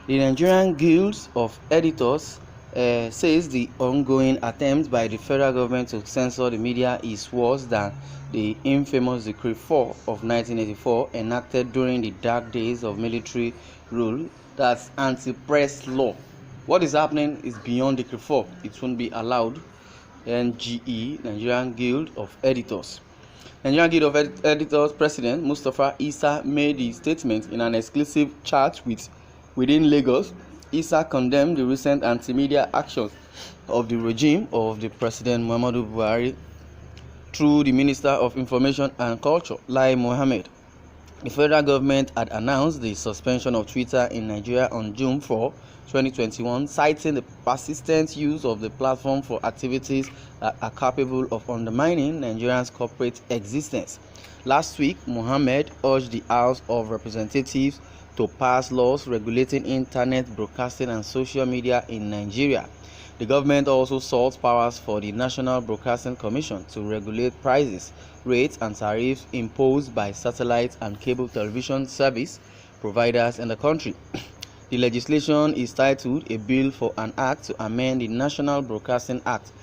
The Nigerian Guilds of Editors says the ongoing attempt by the federal government to censor the media is worse than the infamous Decree 4 of 1984 enacted during the dark days of military rule. That's anti-press law. What is happening is beyond Decree 4. It won't be allowed. NGE, Nigerian Guild of Editors. Nigerian Guild of Editors President Mustafa Isa made the statement in an exclusive chat within Lagos. Isa condemned the recent anti-media actions of the regime of the President Muhammadu Buhari through the Minister of Information and Culture, Lai Mohammed. The federal government had announced the suspension of Twitter in Nigeria on June 4, 2021, citing the persistent use of the platform for activities that are capable of undermining Nigeria's corporate existence. Last week, Mohammed urged the House of Representatives to pass laws regulating internet broadcasting and social media in Nigeria. The government also sought powers for the National Broadcasting Commission to regulate prices, rates, and tariffs imposed by satellite and cable television service providers in the country. The legislation is titled A Bill for an Act to Amend the National Broadcasting Act,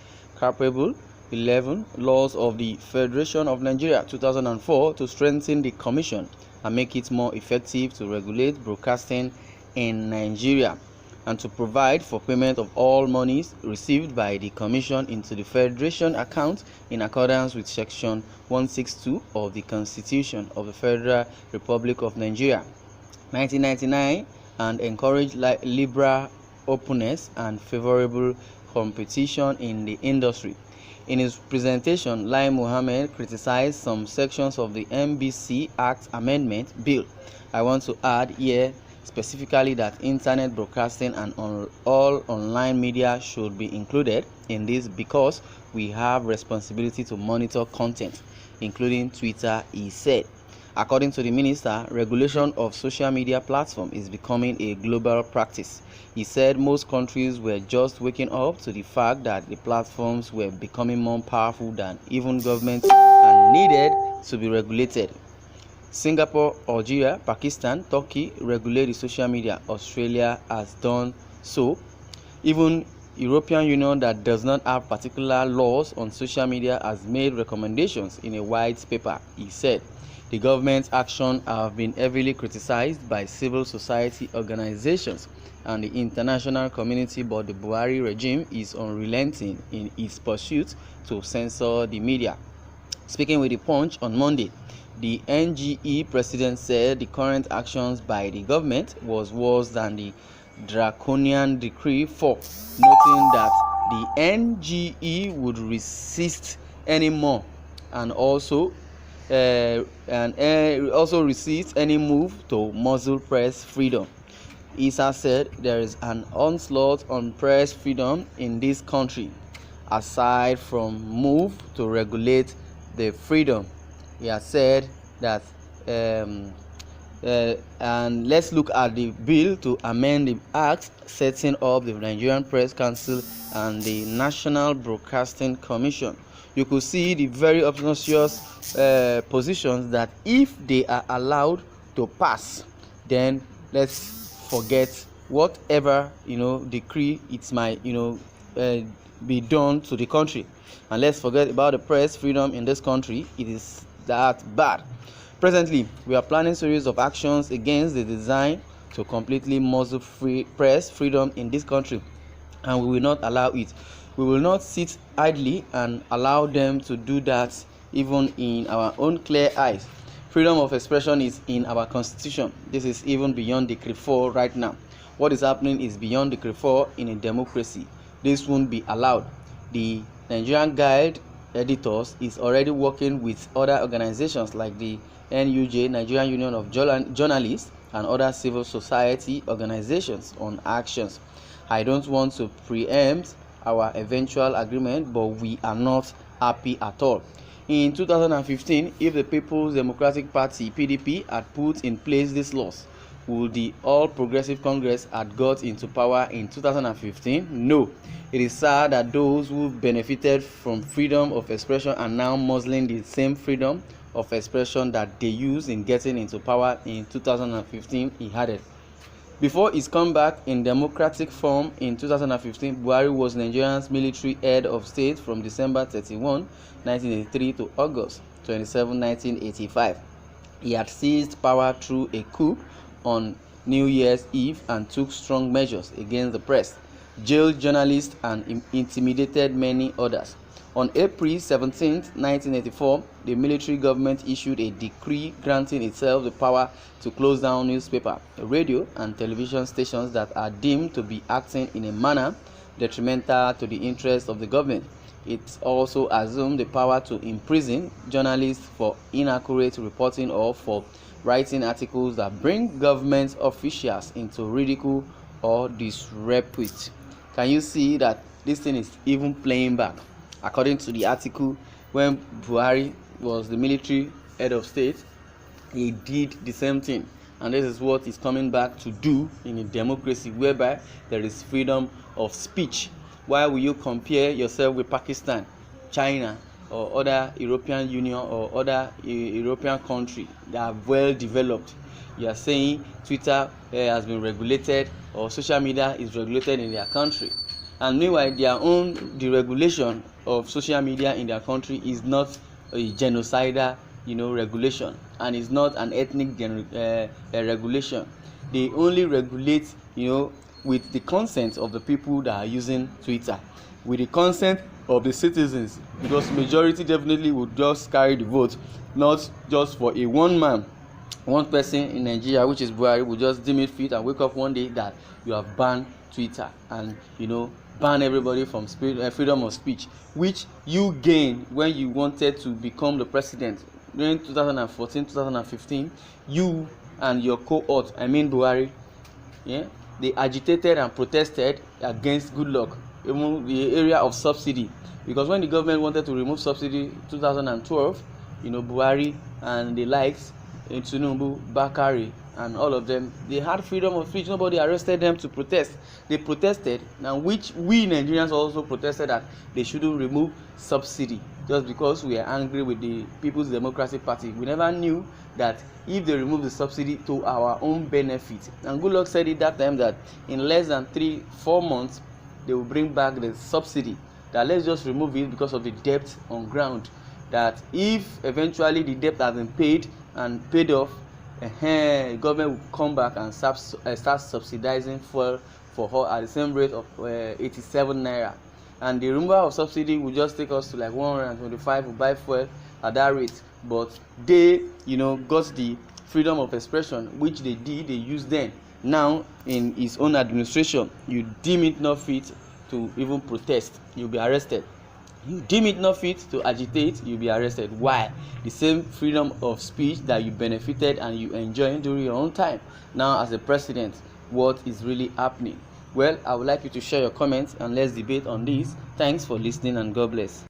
Capable 11, Laws of the Federation of Nigeria 2004, to strengthen the Commission and make it more effective to regulate broadcasting in Nigeria, and to provide for payment of all monies received by the Commission into the Federation account in accordance with Section 162 of the Constitution of the Federal Republic of Nigeria, 1999, and encourage liberal openness and favorable competition in the industry. In his presentation, Lai Mohammed criticized some sections of the NBC Act Amendment Bill. I want to add here specifically that internet broadcasting and all online media should be included in this because we have responsibility to monitor content, including Twitter, he said. According to the minister, regulation of social media platforms is becoming a global practice. He said most countries were just waking up to the fact that the platforms were becoming more powerful than even governments and needed to be regulated. Singapore, Algeria, Pakistan, Turkey regulate the social media. Australia has done so. Even European Union that does not have particular laws on social media has made recommendations in a white paper, he said. The government's actions have been heavily criticized by civil society organizations and the international community, but the Buhari regime is unrelenting in its pursuit to censor the media. Speaking with the Punch on Monday, the NGE president said the current actions by the government was worse than the draconian Decree 4, noting that the NGE would resist anymore and also resist any move to muzzle press freedom. Isa said there is an onslaught on press freedom in this country, aside from move to regulate the freedom. He has said that and let's look at the bill to amend the act setting up the Nigerian Press Council and the National Broadcasting Commission. You could see the very obnoxious positions that if they are allowed to pass, then let's forget whatever decree it might be done to the country, and let's forget about the press freedom in this country. It is that bad. Presently, we are planning a series of actions against the design to completely muzzle press freedom in this country, and we will not allow it. We will not sit idly and allow them to do that, even in our own clear eyes. Freedom of expression is in our constitution. This is even beyond Decree 4 right now. What is happening is beyond Decree 4 in a democracy. This won't be allowed. The Nigerian Guild Editors is already working with other organizations like the NUJ, Nigerian Union of Journalists, and other civil society organizations on actions. I don't want to preempt our eventual agreement, but we are not happy at all. In 2015, if the People's Democratic Party (PDP) had put in place these laws, would the All Progressive Congress had got into power in 2015? No. It is sad that those who benefited from freedom of expression are now muzzling the same freedom of expression that they used in getting into power in 2015, he added. Before his comeback in democratic form in 2015, Buhari was Nigeria's military head of state from December 31, 1983 to August 27, 1985. He had seized power through a coup on New Year's Eve and took strong measures against the press, jailed journalists and intimidated many others. On April 17, 1984, the military government issued a decree granting itself the power to close down newspaper, radio, and television stations that are deemed to be acting in a manner detrimental to the interests of the government. It also assumed the power to imprison journalists for inaccurate reporting or for writing articles that bring government officials into ridicule or disrepute. Can you see that this thing is even playing back? According to the article, when Buhari was the military head of state, he did the same thing, and this is what he's coming back to do in a democracy whereby there is freedom of speech. Why will you compare yourself with Pakistan, China, or other European Union or other European country that are well developed? You are saying Twitter has been regulated or social media is regulated in their country, and meanwhile their own deregulation of social media in their country is not a genocidal regulation, and is not an ethnic regulation. They only regulate with the consent of the people that are using Twitter, with the consent of the citizens, because majority definitely would just carry the vote, not just for a one person in Nigeria, which is Buhari, will just deem it fit and wake up one day that you have banned Twitter and ban everybody from freedom of speech, which you gained when you wanted to become the president during 2014-2015. You and your cohort, I mean Buhari, they agitated and protested against Goodluck, even the area of subsidy, because when the government wanted to remove subsidy 2012, Buhari and the likes, Tinubu, Bakari, and all of them, they had freedom of speech. Nobody arrested them to protest. They protested, and which we Nigerians also protested that they shouldn't remove subsidy, just because we are angry with the People's Democratic Party. We never knew that if they remove the subsidy to our own benefit, and Goodluck said it that time that in less than 3-4 months they will bring back the subsidy, that let's just remove it because of the debt on ground, that if eventually the debt has been paid and paid off, the government will come back and start subsidizing fuel for her at the same rate of 87 naira, and the removal of subsidy will just take us to like 125 to buy fuel at that rate. But they got the freedom of expression, which they used then. Now in his own administration, you deem it not fit to even protest, you'll be arrested. You deem it not fit to agitate, you'll be arrested. Why? The same freedom of speech that you benefited and you enjoyed during your own time. Now as a president, what is really happening? Well, I would like you to share your comments and let's debate on this. Thanks for listening and God bless.